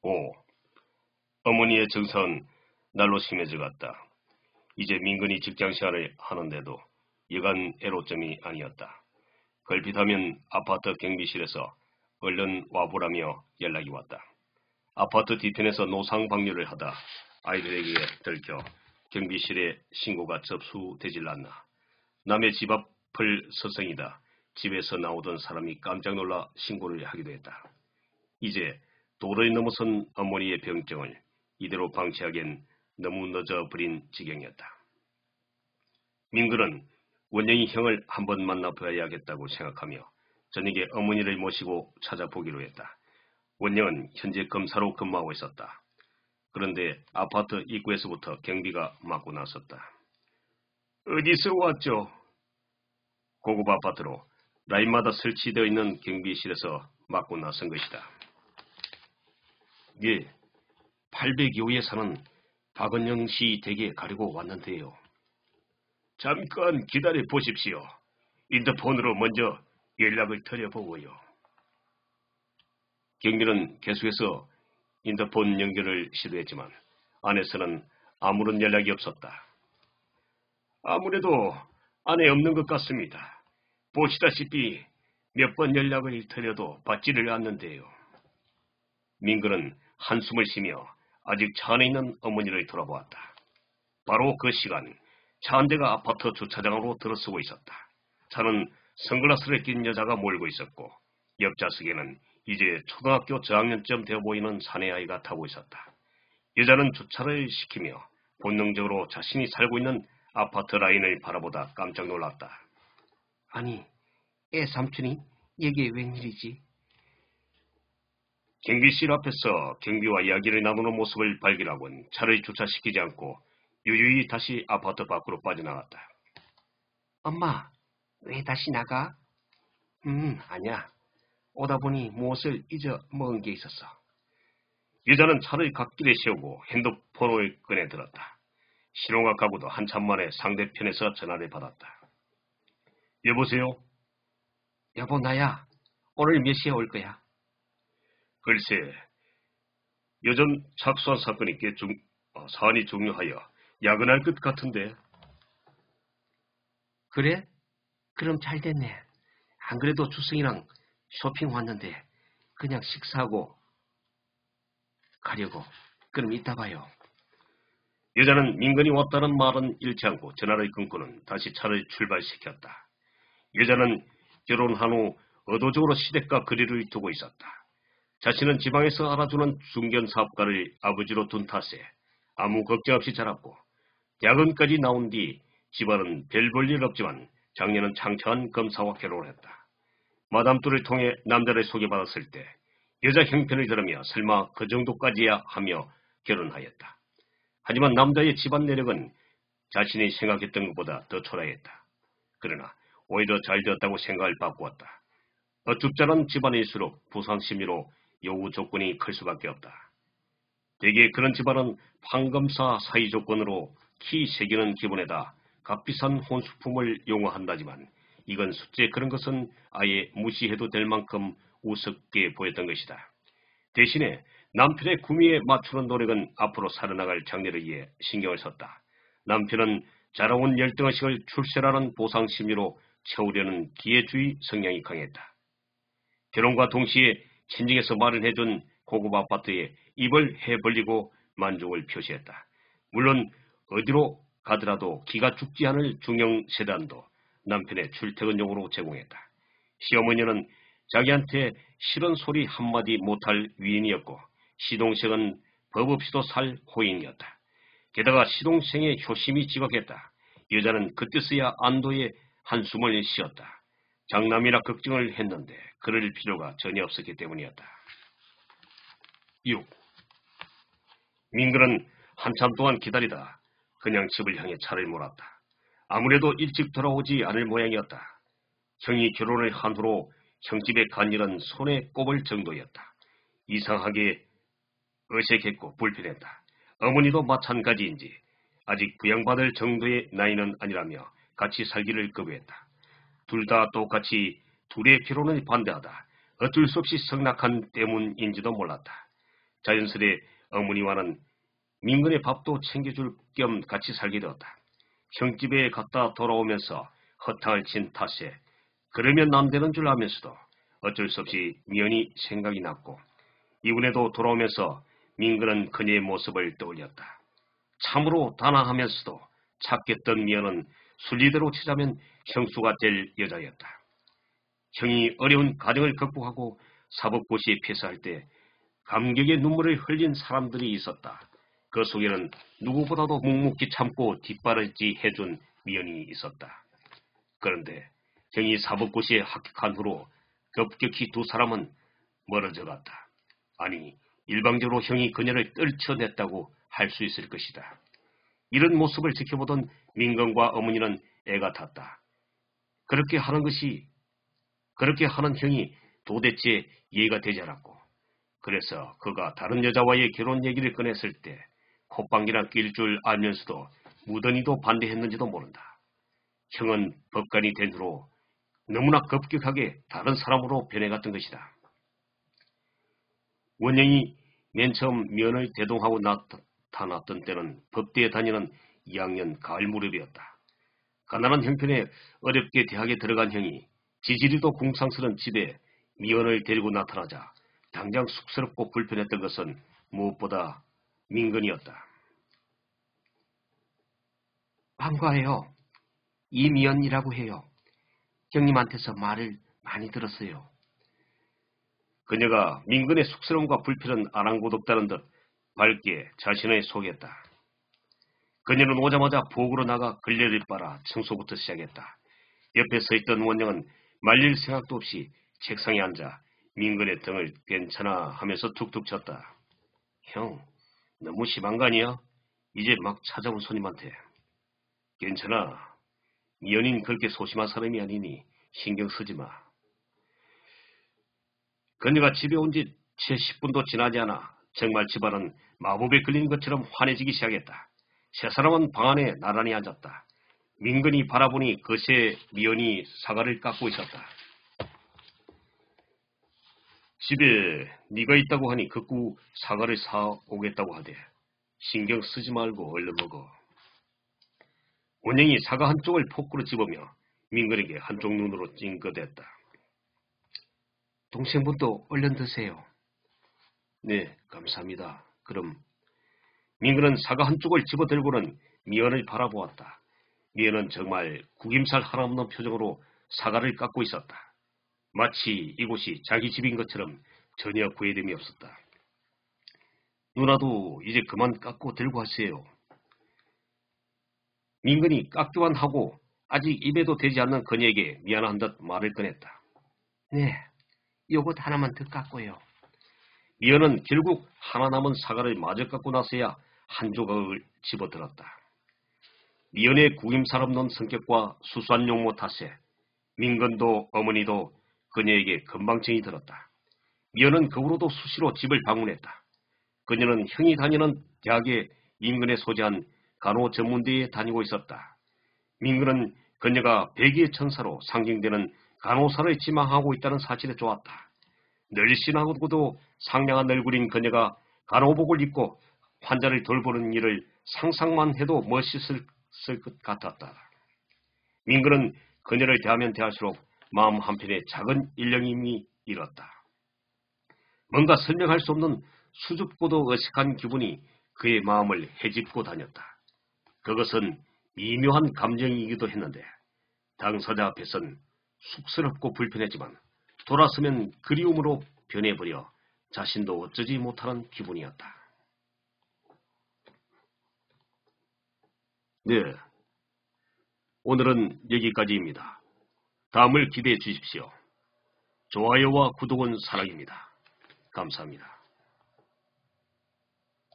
5. 어머니의 증상은 날로 심해져 갔다. 이제 민근이 직장생활을 하는데도 여간 애로점이 아니었다. 걸핏하면 아파트 경비실에서 얼른 와보라며 연락이 왔다. 아파트 뒤편에서 노상방뇨를 하다 아이들에게 들켜 경비실에 신고가 접수되질 않나. 남의 집 앞을 서성이다 집에서 나오던 사람이 깜짝 놀라 신고를 하기도 했다. 이제 도로에 넘어선 어머니의 병증을 이대로 방치하기엔 너무 늦어버린 지경이었다. 민근은 원영이 형을 한번 만나봐야겠다고 생각하며 저녁에 어머니를 모시고 찾아보기로 했다. 원영은 현재 검사로 근무하고 있었다. 그런데 아파트 입구에서부터 경비가 맞고 나섰다. 어디서 왔죠? 고급 아파트로 라인마다 설치되어 있는 경비실에서 맞고 나선 것이다. 예, 802호에 사는 박은영 씨 댁에 가려고 왔는데요. 잠깐 기다려 보십시오. 인터폰으로 먼저 연락을 드려보고요. 경비는 계속해서 인터폰 연결을 시도했지만 안에서는 아무런 연락이 없었다. 아무래도 안에 없는 것 같습니다. 보시다시피 몇 번 연락을 드려도 받지를 않는데요. 민근은 한숨을 쉬며 아직 차 안에 있는 어머니를 돌아보았다. 바로 그 시간 차 한 대가 아파트 주차장으로 들어서고 있었다. 차는 선글라스를 낀 여자가 몰고 있었고 옆좌석에는 이제 초등학교 저학년쯤 되어 보이는 사내아이가 타고 있었다. 여자는 주차를 시키며 본능적으로 자신이 살고 있는 아파트 라인을 바라보다 깜짝 놀랐다. 아니, 애 삼촌이 여기에 웬일이지? 경비실 앞에서 경비와 이야기를 나누는 모습을 발견하고는 차를 주차시키지 않고 유유히 다시 아파트 밖으로 빠져나갔다. 엄마, 왜 다시 나가? 아니야. 오다 보니 무엇을 잊어먹은 게 있었어. 여자는 차를 갓길에 세우고 핸드폰을 꺼내 들었다. 신호가 가고도 한참 만에 상대편에서 전화를 받았다. 여보세요? 여보, 나야. 오늘 몇 시에 올 거야? 글쎄, 요즘 착수한 사건이 꽤 사안이 중요하여 야근할 것 같은데. 그래? 그럼 잘 됐네. 안 그래도 주승이랑 쇼핑 왔는데 그냥 식사하고 가려고. 그럼 이따 봐요. 여자는 민근이 왔다는 말은 잃지 않고 전화를 끊고는 다시 차를 출발시켰다. 여자는 결혼한 후 의도적으로 시댁과 거리를 두고 있었다. 자신은 지방에서 알아주는 중견 사업가를 아버지로 둔 탓에 아무 걱정 없이 자랐고 야근까지 나온 뒤 집안은 별 볼 일 없지만 작년은 창창한 검사와 결혼을 했다. 마담뚜를 통해 남자를 소개받았을 때 여자 형편을 들으며 설마 그 정도까지야 하며 결혼하였다. 하지만 남자의 집안 내력은 자신이 생각했던 것보다 더 초라했다. 그러나 오히려 잘 되었다고 생각을 바꾸었다. 어줍잖은 집안일수록 부상심리로 요구 조건이 클 수밖에 없다. 대개 그런 집안은 판검사 사이 조건으로 키 새기는 기본에다 값비싼 혼수품을 용어한다지만 이건 숫제 그런 것은 아예 무시해도 될 만큼 우습게 보였던 것이다. 대신에 남편의 구미에 맞추는 노력은 앞으로 살아나갈 장래를 위해 신경을 썼다. 남편은 자라온 열등의식을 출세라는 보상심리로 채우려는 기회주의 성향이 강했다. 결혼과 동시에 친정에서 마련해준 고급 아파트에 입을 해벌리고 만족을 표시했다. 물론 어디로 가더라도 기가 죽지 않을 중형 세단도 남편의 출퇴근용으로 제공했다. 시어머니는 자기한테 싫은 소리 한마디 못할 위인이었고 시동생은 법 없이도 살 호인이었다. 게다가 시동생의 효심이 지각했다. 여자는 그때서야 안도의 한숨을 쉬었다. 장남이라 걱정을 했는데 그럴 필요가 전혀 없었기 때문이었다. 6. 민근은 한참 동안 기다리다 그냥 집을 향해 차를 몰았다. 아무래도 일찍 돌아오지 않을 모양이었다. 형이 결혼을 한 후로 형집에 간 일은 손에 꼽을 정도였다. 이상하게 어색했고 불편했다. 어머니도 마찬가지인지 아직 부양받을 정도의 나이는 아니라며 같이 살기를 거부했다. 둘 다 똑같이 둘의 결혼을 반대하다 어쩔 수 없이 성낙한 때문인지도 몰랐다. 자연스레 어머니와는 민근의 밥도 챙겨줄 겸 같이 살게 되었다. 형집에 갔다 돌아오면서 허탕을 친 탓에 그러면 안 되는 줄 알면서도 어쩔 수 없이 미연이 생각이 났고, 이번에도 돌아오면서 민근은 그녀의 모습을 떠올렸다. 참으로 단아하면서도 착했던 미연은 순리대로 치자면 형수가 될 여자였다. 형이 어려운 가정을 극복하고 사법고시에 패스할 때 감격의 눈물을 흘린 사람들이 있었다. 그 속에는 누구보다도 묵묵히 참고 뒷바라지 해준 미연이 있었다. 그런데 형이 사법고시에 합격한 후로 급격히 두 사람은 멀어져 갔다. 아니, 일방적으로 형이 그녀를 떨쳐냈다고 할 수 있을 것이다. 이런 모습을 지켜보던 민건과 어머니는 애가 탔다. 그렇게 하는 형이 도대체 이해가 되지 않았고, 그래서 그가 다른 여자와의 결혼 얘기를 꺼냈을 때 콧방귀나 낄 줄 알면서도 무던히도 반대했는지도 모른다. 형은 법관이 된 후로 너무나 급격하게 다른 사람으로 변해갔던 것이다. 원영이 맨 처음 면을 대동하고 나타났던 때는 법대에 다니는 2학년 가을 무렵이었다. 가난한 형편에 어렵게 대학에 들어간 형이 지지리도 궁상스런 집에 미연을 데리고 나타나자 당장 쑥스럽고 불편했던 것은 무엇보다 민근이었다. 반가워요. 이미연이라고 해요. 형님한테서 말을 많이 들었어요. 그녀가 민근의 쑥스러움과 불편은 아랑곳없다는 듯 밝게 자신을 소개했다. 그녀는 오자마자 부엌으로 나가 걸레를 빨아 청소부터 시작했다. 옆에 서 있던 원영은 말릴 생각도 없이 책상에 앉아 민근의 등을 괜찮아 하면서 툭툭 쳤다. 형, 너무 심한 거 아니야? 이제 막 찾아온 손님한테. 괜찮아. 미연인 그렇게 소심한 사람이 아니니 신경 쓰지 마. 그녀가 집에 온 지 채 10분도 지나지 않아 정말 집안은 마법에 걸린 것처럼 환해지기 시작했다. 세 사람은 방 안에 나란히 앉았다. 민근이 바라보니 그새 미연이 사과를 깎고 있었다. 집에 네가 있다고 하니 극구 사과를 사오겠다고 하대. 신경 쓰지 말고 얼른 먹어. 원영이 사과 한쪽을 포크로 집으며 민근에게 한쪽 눈으로 찡긋댔다. 동생분도 얼른 드세요. 네, 감사합니다. 그럼. 민근은 사과 한쪽을 집어들고는 미연을 바라보았다. 미연은 정말 구김살 하나 없는 표정으로 사과를 깎고 있었다. 마치 이곳이 자기 집인 것처럼 전혀 구애됨이 없었다. 누나도 이제 그만 깎고 들고 하세요. 민근이 깎기만 하고 아직 입에도 대지 않는 그녀에게 미안한 듯 말을 꺼냈다. 네, 요것 하나만 더 깎고요. 미연은 결국 하나 남은 사과를 마저 깎고 나서야 한 조각을 집어들었다. 미연의 구김살 없는 성격과 수수한 용모 탓에 민근도 어머니도 그녀에게 금방 정이 들었다. 미연은 그 후로도 수시로 집을 방문했다. 그녀는 형이 다니는 대학에 민근에 소재한 간호 전문대에 다니고 있었다. 민근은 그녀가 백의의 천사로 상징되는 간호사를 지망하고 있다는 사실에 좋았다. 늘씬하고도 상냥한 얼굴인 그녀가 간호복을 입고 환자를 돌보는 일을 상상만 해도 멋있을 것 같았다. 민근은 그녀를 대하면 대할수록 마음 한편에 작은 일령임이 일었다. 뭔가 설명할 수 없는 수줍고도 어색한 기분이 그의 마음을 헤집고 다녔다. 그것은 미묘한 감정이기도 했는데 당사자 앞에선 쑥스럽고 불편했지만 돌아서면 그리움으로 변해버려 자신도 어쩌지 못하는 기분이었다. 네, 오늘은 여기까지입니다. 다음을 기대해 주십시오. 좋아요와 구독은 사랑입니다. 감사합니다.